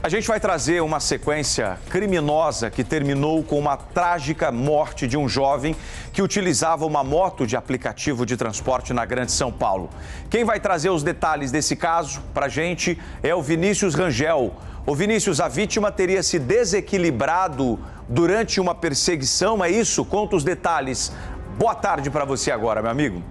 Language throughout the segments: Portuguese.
A gente vai trazer uma sequência criminosa que terminou com uma trágica morte de um jovem que utilizava uma moto de aplicativo de transporte na Grande São Paulo. Quem vai trazer os detalhes desse caso para a gente é o Vinícius Rangel. Ô Vinícius, a vítima teria se desequilibrado durante uma perseguição, é isso? Conta os detalhes. Boa tarde para você agora, meu amigo.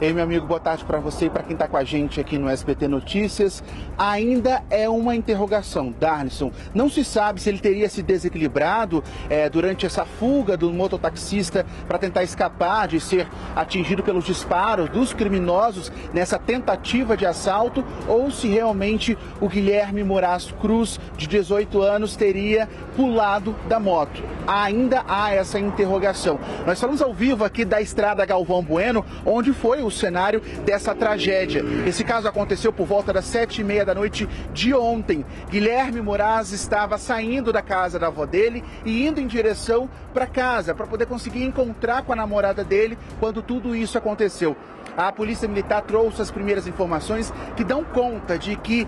Ei, meu amigo, boa tarde para você e para quem está com a gente aqui no SBT Notícias. Ainda é uma interrogação, Darlison. Não se sabe se ele teria se desequilibrado durante essa fuga do mototaxista para tentar escapar de ser atingido pelos disparos dos criminosos nessa tentativa de assalto ou se realmente o Guilherme Moraes Cruz, de 18 anos, teria pulado da moto. Ainda há essa interrogação. Nós falamos ao vivo aqui da Estrada Galvão Bueno, onde foi o cenário dessa tragédia. Esse caso aconteceu por volta das 7h30 da noite de ontem. Guilherme Moraes estava saindo da casa da avó dele e indo em direção para casa, para poder conseguir encontrar com a namorada dele quando tudo isso aconteceu. A Polícia Militar trouxe as primeiras informações que dão conta de que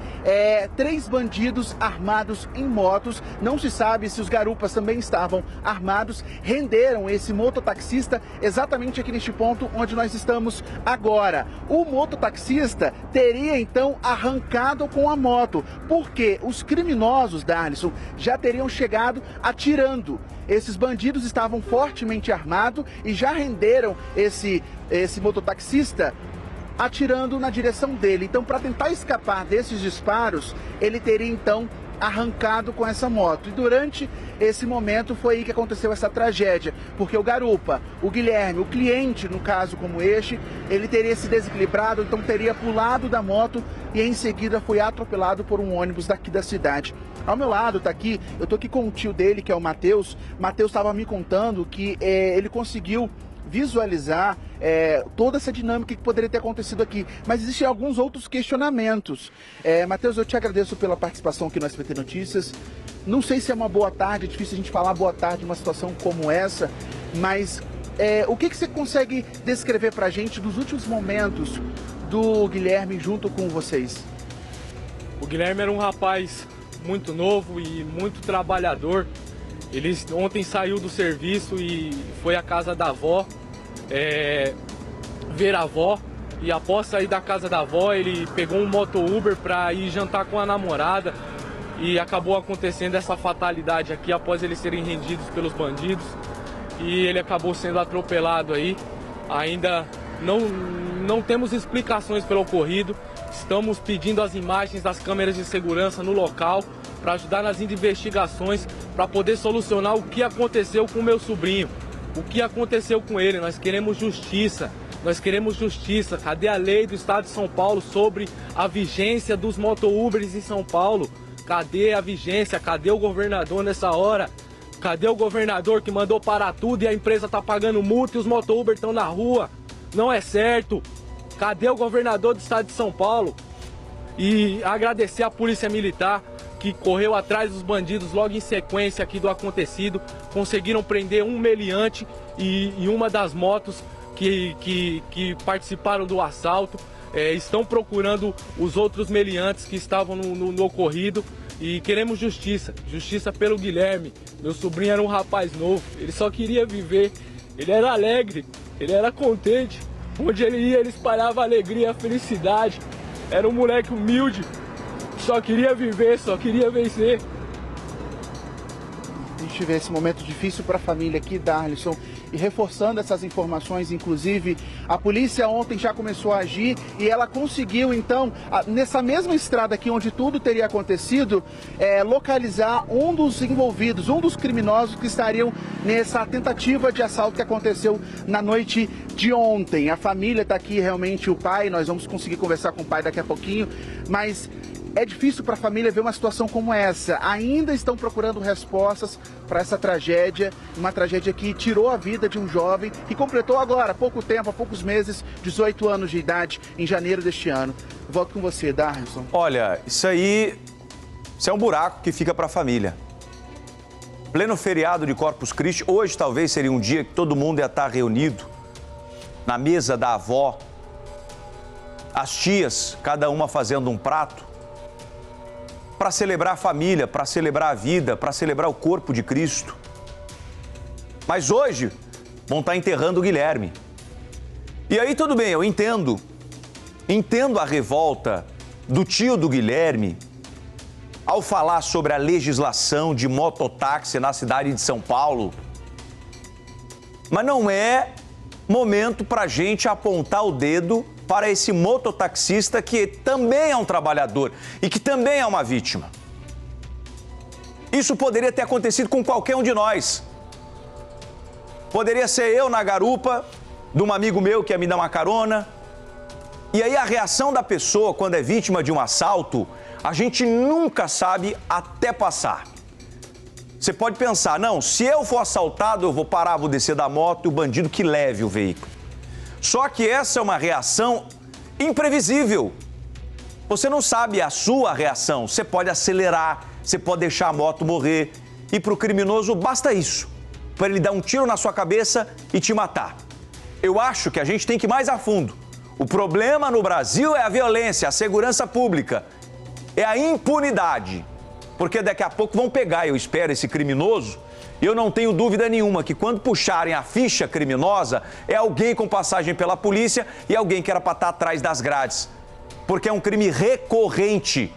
3 bandidos armados em motos, não se sabe se os garupas também estavam armados, renderam esse mototaxista exatamente aqui neste ponto onde nós estamos agora. O mototaxista teria então arrancado com a moto, porque os criminosos, Darlison, já teriam chegado atirando. Esses bandidos estavam fortemente armados e já renderam esse mototaxista atirando na direção dele. Então, para tentar escapar desses disparos, ele teria então arrancado com essa moto. E durante esse momento foi aí que aconteceu essa tragédia, porque o garupa, o Guilherme, o cliente, no caso como este, ele teria se desequilibrado, então teria pulado da moto e em seguida foi atropelado por um ônibus daqui da cidade. Ao meu lado tá aqui, eu tô aqui com o tio dele, que é o Matheus. Matheus estava me contando que ele conseguiu visualizar toda essa dinâmica que poderia ter acontecido aqui. Mas existem alguns outros questionamentos. Matheus, eu te agradeço pela participação aqui no SBT Notícias. Não sei se é uma boa tarde, é difícil a gente falar boa tarde numa situação como essa, mas o que você consegue descrever pra gente dos últimos momentos do Guilherme junto com vocês? O Guilherme era um rapaz muito novo e muito trabalhador. Ele ontem saiu do serviço e foi à casa da avó, ver a avó. E após sair da casa da avó, ele pegou um moto Uber para ir jantar com a namorada. E acabou acontecendo essa fatalidade aqui após eles serem rendidos pelos bandidos. E ele acabou sendo atropelado aí. Ainda não temos explicações pelo ocorrido. Estamos pedindo as imagens das câmeras de segurança no local para ajudar nas investigações, para poder solucionar o que aconteceu com o meu sobrinho, o que aconteceu com ele. Nós queremos justiça, nós queremos justiça. Cadê a lei do Estado de São Paulo sobre a vigência dos moto-Ubers em São Paulo? Cadê a vigência? Cadê o governador nessa hora? Cadê o governador que mandou parar tudo e a empresa tá pagando multa e os moto-Uber estão na rua? Não é certo. Cadê o governador do Estado de São Paulo? E agradecer à Polícia Militar, que correu atrás dos bandidos logo em sequência aqui do acontecido. Conseguiram prender um meliante e uma das motos que participaram do assalto. Estão procurando os outros meliantes que estavam no ocorrido. E queremos justiça, justiça pelo Guilherme. Meu sobrinho era um rapaz novo, ele só queria viver. Ele era alegre, ele era contente. Onde ele ia, ele espalhava alegria, felicidade. Era um moleque humilde, só queria viver, só queria vencer. A gente vê esse momento difícil para a família aqui, Darlison. E reforçando essas informações, inclusive, a polícia ontem já começou a agir e ela conseguiu, então, nessa mesma estrada aqui onde tudo teria acontecido, localizar um dos envolvidos, um dos criminosos que estariam nessa tentativa de assalto que aconteceu na noite de ontem. A família está aqui, realmente, o pai, nós vamos conseguir conversar com o pai daqui a pouquinho, mas é difícil para a família ver uma situação como essa. Ainda estão procurando respostas para essa tragédia, uma tragédia que tirou a vida de um jovem que completou agora, há pouco tempo, há poucos meses, 18 anos de idade, em janeiro deste ano. Volto com você, Darlison. Olha, isso é um buraco que fica para a família. Pleno feriado de Corpus Christi, hoje talvez seria um dia que todo mundo ia estar reunido na mesa da avó, as tias, cada uma fazendo um prato. para celebrar a família, para celebrar a vida, para celebrar o corpo de Cristo. Mas hoje vão estar enterrando o Guilherme. E aí tudo bem, eu entendo a revolta do tio do Guilherme ao falar sobre a legislação de mototáxi na cidade de São Paulo. Mas não é momento para a gente apontar o dedo para esse mototaxista que também é um trabalhador e que também é uma vítima. Isso poderia ter acontecido com qualquer um de nós. Poderia ser eu na garupa de um amigo meu que ia me dar uma carona. E aí a reação da pessoa quando é vítima de um assalto, a gente nunca sabe até passar. Você pode pensar, não, se eu for assaltado, eu vou parar, vou descer da moto e o bandido que leve o veículo. Só que essa é uma reação imprevisível. Você não sabe a sua reação. Você pode acelerar, você pode deixar a moto morrer. E para o criminoso basta isso, para ele dar um tiro na sua cabeça e te matar. Eu acho que a gente tem que ir mais a fundo. O problema no Brasil é a violência, a segurança pública, é a impunidade. Porque daqui a pouco vão pegar, eu espero, esse criminoso. E eu não tenho dúvida nenhuma que quando puxarem a ficha criminosa, é alguém com passagem pela polícia e alguém que era para estar atrás das grades. Porque é um crime recorrente.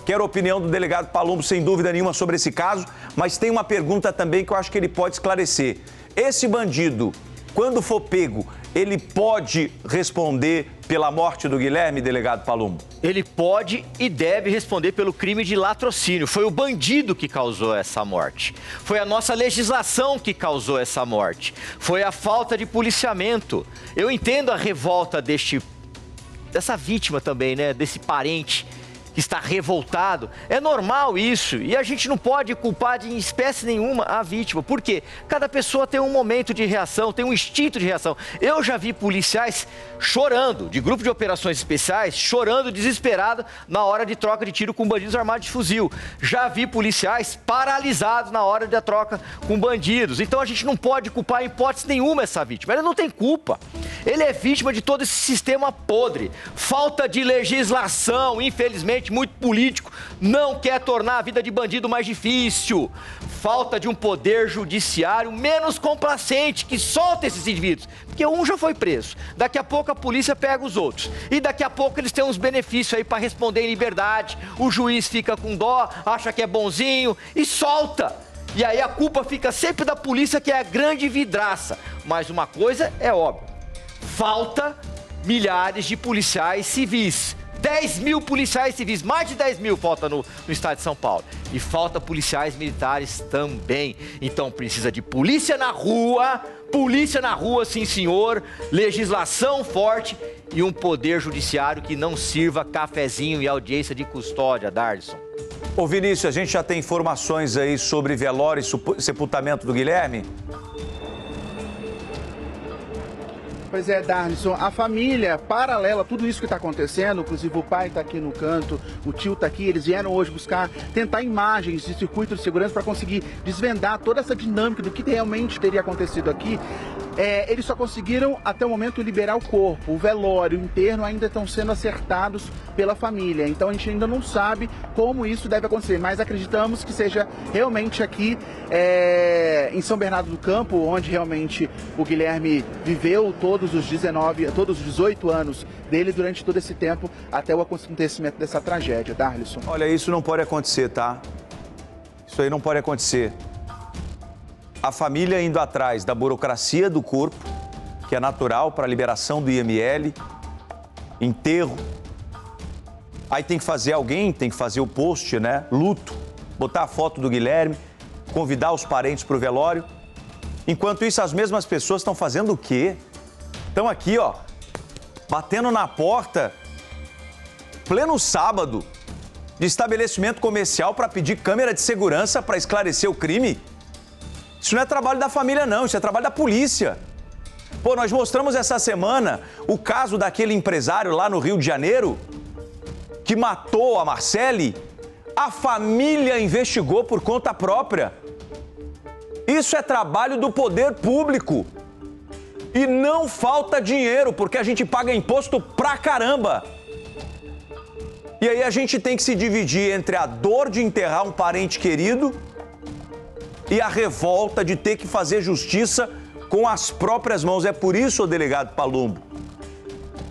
Quero a opinião do delegado Palumbo, sem dúvida nenhuma, sobre esse caso, mas tem uma pergunta também que eu acho que ele pode esclarecer. Esse bandido, quando for pego, ele pode responder pela morte do Guilherme, delegado Palumbo? Ele pode e deve responder pelo crime de latrocínio. Foi o bandido que causou essa morte. Foi a nossa legislação que causou essa morte. Foi a falta de policiamento. Eu entendo a revolta dessa vítima também, né? Desse parente que está revoltado. É normal isso. E a gente não pode culpar de espécie nenhuma a vítima. Por quê? Cada pessoa tem um momento de reação, tem um instinto de reação. Eu já vi policiais chorando, de grupo de operações especiais, chorando desesperado na hora de troca de tiro com bandidos armados de fuzil. Já vi policiais paralisados na hora da troca com bandidos. Então a gente não pode culpar em hipótese nenhuma essa vítima. Ele não tem culpa. Ele é vítima de todo esse sistema podre. Falta de legislação, infelizmente, muito político, não quer tornar a vida de bandido mais difícil. Falta de um poder judiciário menos complacente, que solta esses indivíduos. Porque um já foi preso. Daqui a pouco a polícia pega os outros. E daqui a pouco eles têm uns benefícios aí para responder em liberdade. O juiz fica com dó, acha que é bonzinho e solta. E aí a culpa fica sempre da polícia, que é a grande vidraça. Mas uma coisa é óbvia. Falta milhares de policiais civis. 10 mil policiais civis, mais de 10 mil falta no estado de São Paulo. E falta policiais militares também. Então precisa de polícia na rua, sim senhor, legislação forte e um poder judiciário que não sirva cafezinho e audiência de custódia, Darlison. Ô Vinícius, a gente já tem informações aí sobre velório e sepultamento do Guilherme? Pois é, Darlison, a família paralela, tudo isso que está acontecendo, inclusive o pai está aqui no canto, o tio está aqui, eles vieram hoje tentar imagens de circuito de segurança para conseguir desvendar toda essa dinâmica do que realmente teria acontecido aqui. Eles só conseguiram, até o momento, liberar o corpo. O velório, o enterro ainda estão sendo acertados pela família. Então a gente ainda não sabe como isso deve acontecer, mas acreditamos que seja realmente aqui em São Bernardo do Campo, onde realmente o Guilherme viveu todos os 18 anos dele durante todo esse tempo, até o acontecimento dessa tragédia. Darlison. Olha, isso não pode acontecer, tá? Isso aí não pode acontecer. A família indo atrás da burocracia do corpo, que é natural para a liberação do IML, enterro. Aí tem que fazer o post, né? Luto, botar a foto do Guilherme, convidar os parentes para o velório. Enquanto isso, as mesmas pessoas estão fazendo o quê? Estão aqui, ó, batendo na porta, pleno sábado, de estabelecimento comercial para pedir câmera de segurança para esclarecer o crime. Isso não é trabalho da família, não. Isso é trabalho da polícia. Pô, nós mostramos essa semana o caso daquele empresário lá no Rio de Janeiro que matou a Marcele. A família investigou por conta própria. Isso é trabalho do poder público. E não falta dinheiro, porque a gente paga imposto pra caramba. E aí a gente tem que se dividir entre a dor de enterrar um parente querido e a revolta de ter que fazer justiça com as próprias mãos. É por isso, delegado Palumbo,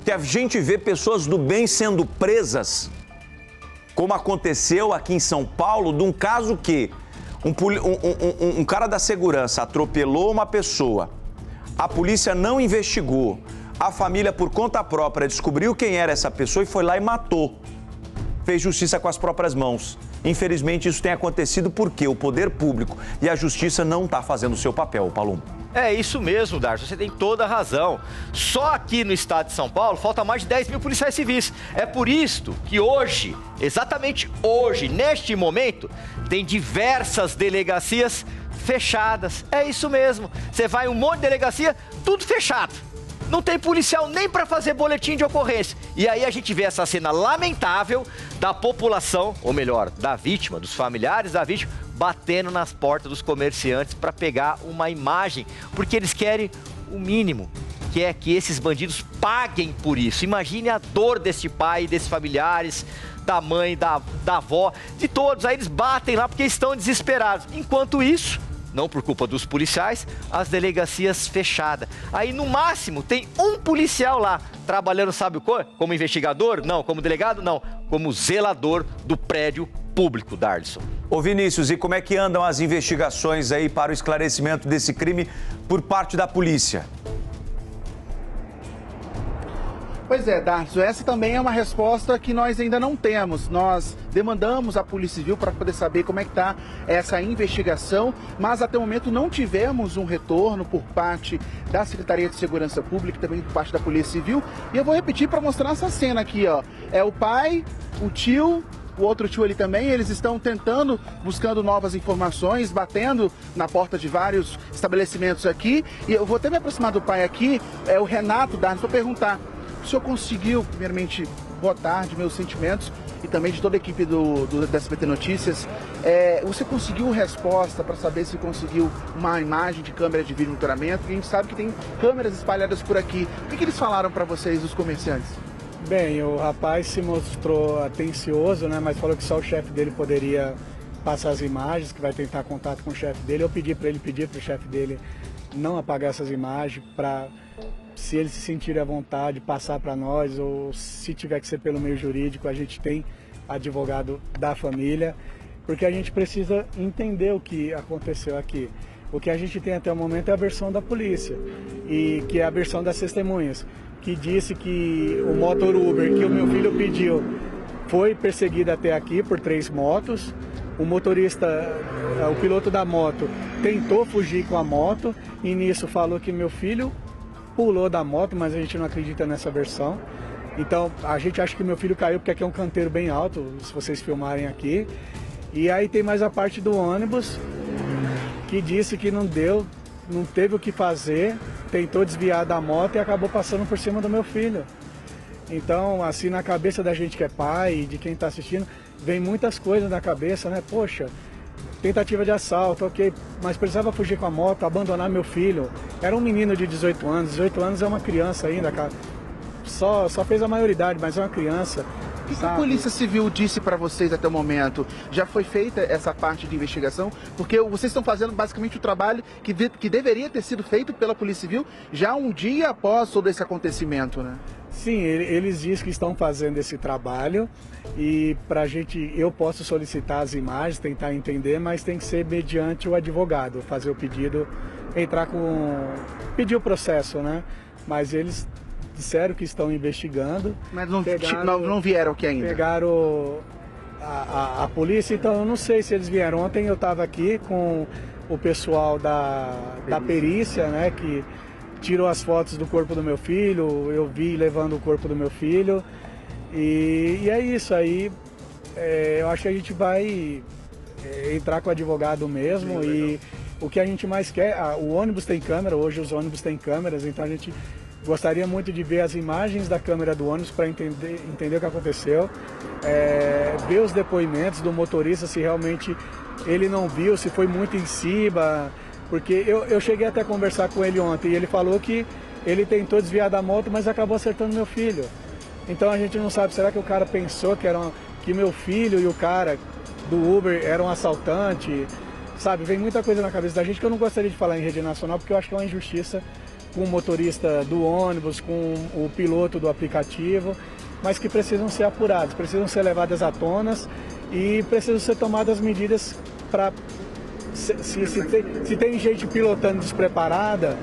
que a gente vê pessoas do bem sendo presas, como aconteceu aqui em São Paulo, de um caso que um cara da segurança atropelou uma pessoa, a polícia não investigou, a família por conta própria descobriu quem era essa pessoa e foi lá e matou. Fez justiça com as próprias mãos. Infelizmente, isso tem acontecido porque o poder público e a justiça não está fazendo o seu papel, Palumbo. É isso mesmo, Darcio, você tem toda a razão. Só aqui no estado de São Paulo, falta mais de 10 mil policiais civis. É por isso que hoje, exatamente hoje, neste momento, tem diversas delegacias fechadas. É isso mesmo. Você vai em um monte de delegacia, tudo fechado. Não tem policial nem para fazer boletim de ocorrência. E aí a gente vê essa cena lamentável da população, ou melhor, da vítima, dos familiares da vítima, batendo nas portas dos comerciantes para pegar uma imagem, porque eles querem o mínimo, que é que esses bandidos paguem por isso. Imagine a dor desse pai, desses familiares, da mãe, da avó, de todos. Aí eles batem lá porque estão desesperados. Enquanto isso, não por culpa dos policiais, as delegacias fechadas. Aí, no máximo, tem um policial lá, trabalhando, sabe o quê? Como investigador? Não. Como delegado? Não. Como zelador do prédio público, Darlison. Ô Vinícius, e como é que andam as investigações aí para o esclarecimento desse crime por parte da polícia? Pois é, Darcio, essa também é uma resposta que nós ainda não temos. Nós demandamos a Polícia Civil para poder saber como é que está essa investigação, mas até o momento não tivemos um retorno por parte da Secretaria de Segurança Pública, também por parte da Polícia Civil. E eu vou repetir para mostrar essa cena aqui, ó. É o pai, o tio, o outro tio ali também, eles estão tentando, buscando novas informações, batendo na porta de vários estabelecimentos aqui. E eu vou até me aproximar do pai aqui, é o Renato, Darcio, para perguntar. O senhor conseguiu, primeiramente, boa tarde, meus sentimentos e também de toda a equipe do SBT Notícias. Você conseguiu resposta para saber se conseguiu uma imagem de câmera de vídeo monitoramento? A gente sabe que tem câmeras espalhadas por aqui. O que eles falaram para vocês, os comerciantes? Bem, o rapaz se mostrou atencioso, né? Mas falou que só o chefe dele poderia passar as imagens, que vai tentar contato com o chefe dele. Eu pedi para ele pedir para o chefe dele não apagar essas imagens, para, se ele se sentir à vontade, passar para nós, ou se tiver que ser pelo meio jurídico, a gente tem advogado da família, porque a gente precisa entender o que aconteceu aqui. O que a gente tem até o momento é a versão da polícia, e que é a versão das testemunhas, que disse que o motor Uber que o meu filho pediu foi perseguido até aqui por 3 motos. O motorista, o piloto da moto, tentou fugir com a moto e nisso falou que meu filho pulou da moto, mas a gente não acredita nessa versão. Então a gente acha que meu filho caiu porque aqui é um canteiro bem alto, se vocês filmarem aqui. E aí tem mais a parte do ônibus, que disse que não teve o que fazer, tentou desviar da moto e acabou passando por cima do meu filho. Então, assim, na cabeça da gente que é pai e de quem está assistindo, vem muitas coisas na cabeça, né? Poxa, tentativa de assalto, ok, mas precisava fugir com a moto, abandonar meu filho. Era um menino de 18 anos, 18 anos é uma criança ainda, cara. Só fez a maioridade, mas é uma criança. O que a Polícia Civil disse para vocês até o momento? Já foi feita essa parte de investigação? Porque vocês estão fazendo basicamente o trabalho que deveria ter sido feito pela Polícia Civil já um dia após todo esse acontecimento, né? Sim, eles dizem que estão fazendo esse trabalho e pra gente, eu posso solicitar as imagens, tentar entender, mas tem que ser mediante o advogado, fazer o pedido, pedir o processo, né? Mas eles disseram que estão investigando. Mas não vieram aqui ainda? Pegaram a polícia, então eu não sei se eles vieram. Ontem eu estava aqui com o pessoal da perícia, né, que tirou as fotos do corpo do meu filho, eu vi levando o corpo do meu filho. E é isso aí, eu acho que a gente vai entrar com o advogado mesmo. E o que a gente mais quer, o ônibus tem câmera, hoje os ônibus têm câmeras, então a gente gostaria muito de ver as imagens da câmera do ônibus para entender o que aconteceu, ver os depoimentos do motorista, se realmente ele não viu, se foi muito em cima, porque eu cheguei até a conversar com ele ontem e ele falou que ele tentou desviar da moto, mas acabou acertando meu filho. Então a gente não sabe, será que o cara pensou que meu filho e o cara do Uber eram assaltantes? Sabe, vem muita coisa na cabeça da gente que eu não gostaria de falar em rede nacional, porque eu acho que é uma injustiça com o motorista do ônibus, com o piloto do aplicativo, mas que precisam ser apurados, precisam ser levadas à tona e precisam ser tomadas medidas para... Se tem gente pilotando despreparada,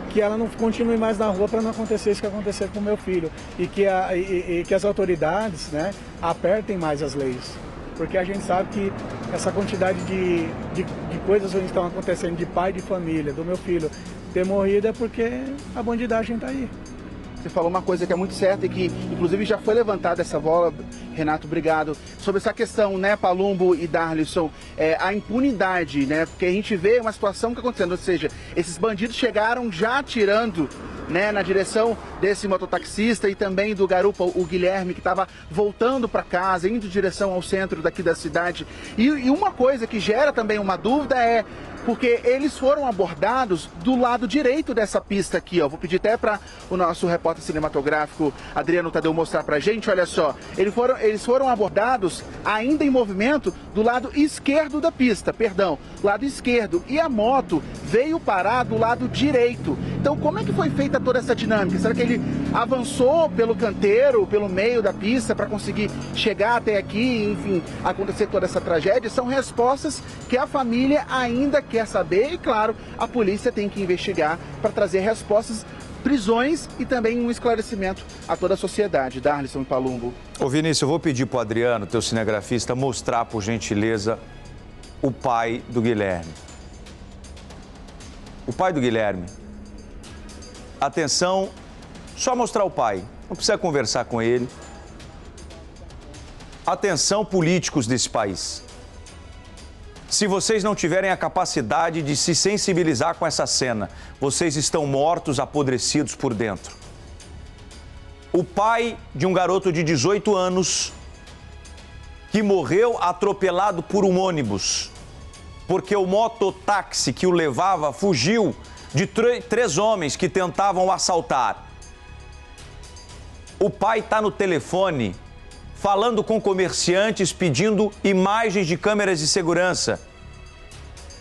que ela não continue mais na rua para não acontecer isso que aconteceu com o meu filho. E que as autoridades, né, apertem mais as leis. Porque a gente sabe que essa quantidade de coisas que estão acontecendo de pai de família, do meu filho ter morrido, é porque a bandidagem está aí. Você falou uma coisa que é muito certa e que, inclusive, já foi levantada essa bola, Renato, obrigado, sobre essa questão, né, Palumbo e Darlison, a impunidade, né, porque a gente vê uma situação que está acontecendo, ou seja, esses bandidos chegaram já atirando, né, na direção desse mototaxista e também do garupa, o Guilherme, que estava voltando para casa, indo em direção ao centro daqui da cidade. E uma coisa que gera também uma dúvida é porque eles foram abordados do lado direito dessa pista aqui, ó. Vou pedir até para o nosso repórter cinematográfico Adriano Tadeu mostrar pra gente, olha só. Eles foram abordados ainda em movimento do lado esquerdo da pista, lado esquerdo. E a moto veio parar do lado direito. Então, como é que foi feita toda essa dinâmica? Será que ele avançou pelo canteiro, pelo meio da pista para conseguir chegar até aqui e, enfim, acontecer toda essa tragédia? São respostas que a família ainda quer saber e, claro, a polícia tem que investigar para trazer respostas, prisões e também um esclarecimento a toda a sociedade. Darlison e Palumbo. Ô Vinícius, eu vou pedir para o Adriano, teu cinegrafista, mostrar, por gentileza, o pai do Guilherme. O pai do Guilherme. Atenção, só mostrar o pai, não precisa conversar com ele. Atenção, políticos desse país. Se vocês não tiverem a capacidade de se sensibilizar com essa cena, vocês estão mortos, apodrecidos por dentro. O pai de um garoto de 18 anos que morreu atropelado por um ônibus, porque o mototáxi que o levava fugiu de três homens que tentavam o assaltar. O pai está no telefone falando com comerciantes, pedindo imagens de câmeras de segurança.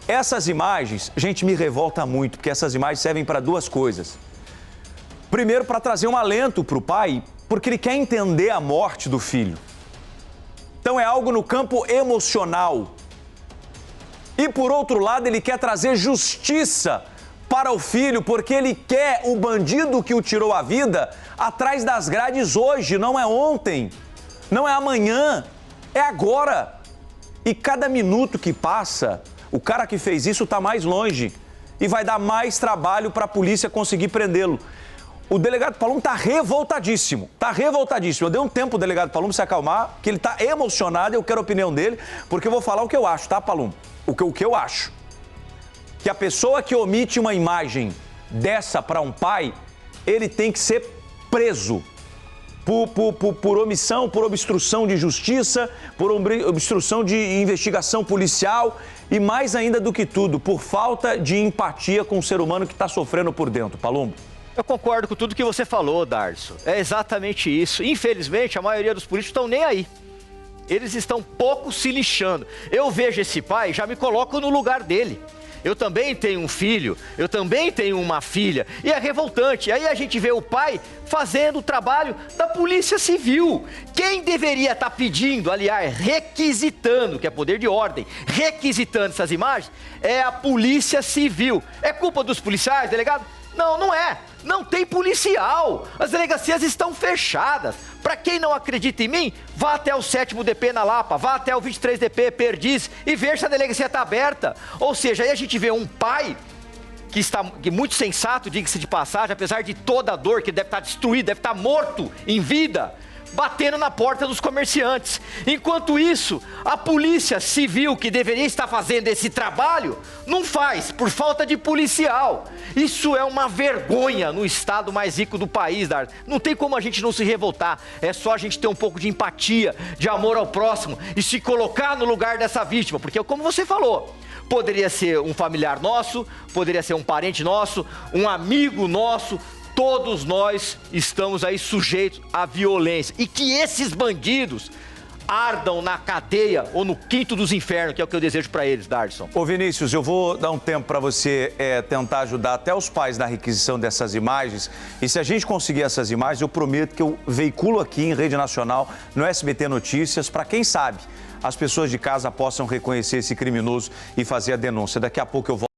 Essas imagens, gente, me revolta muito, porque essas imagens servem para duas coisas. Primeiro, para trazer um alento para o pai, porque ele quer entender a morte do filho. Então é algo no campo emocional. E por outro lado, ele quer trazer justiça para o filho, porque ele quer o bandido que o tirou a vida atrás das grades hoje, não é ontem. Não é amanhã, é agora. E cada minuto que passa, o cara que fez isso está mais longe e vai dar mais trabalho para a polícia conseguir prendê-lo. O delegado Palumbo está revoltadíssimo, Eu dei um tempo pro delegado Palumbo se acalmar, que ele está emocionado e eu quero a opinião dele, porque eu vou falar o que eu acho, tá, Palumbo? O que eu acho. Que a pessoa que omite uma imagem dessa para um pai, ele tem que ser preso. Por omissão, por obstrução de justiça, por obstrução de investigação policial e, mais ainda do que tudo, por falta de empatia com o ser humano que está sofrendo por dentro. Palumbo? Eu concordo com tudo que você falou, Darlison. É exatamente isso. Infelizmente, a maioria dos políticos estão nem aí. Eles estão pouco se lixando. Eu vejo esse pai e já me coloco no lugar dele. Eu também tenho um filho, eu também tenho uma filha, e é revoltante. Aí a gente vê o pai fazendo o trabalho da Polícia Civil. Quem deveria estar pedindo, aliás, requisitando, que é poder de ordem, requisitando essas imagens, é a Polícia Civil. É culpa dos policiais, delegado? Não, não é. Não tem policial. As delegacias estão fechadas. Para quem não acredita em mim, vá até o 7º DP na Lapa, vá até o 23 DP Perdiz e veja se a delegacia está aberta. Ou seja, aí a gente vê um pai que está muito sensato, diga-se de passagem, apesar de toda a dor, que deve estar destruído, deve estar morto em vida, batendo na porta dos comerciantes. Enquanto isso, a Polícia Civil, que deveria estar fazendo esse trabalho, não faz, por falta de policial. Isso é uma vergonha no estado mais rico do país, Darlison. Não tem como a gente não se revoltar. É só a gente ter um pouco de empatia, de amor ao próximo e se colocar no lugar dessa vítima. Porque, como você falou, poderia ser um familiar nosso, poderia ser um parente nosso, um amigo nosso. todos nós estamos aí sujeitos à violência e que esses bandidos ardam na cadeia ou no quinto dos infernos, que é o que eu desejo para eles, Darson. Ô Vinícius, eu vou dar um tempo para você tentar ajudar até os pais na requisição dessas imagens. E se a gente conseguir essas imagens, eu prometo que eu veiculo aqui em rede nacional, no SBT Notícias, para quem sabe as pessoas de casa possam reconhecer esse criminoso e fazer a denúncia. Daqui a pouco eu volto.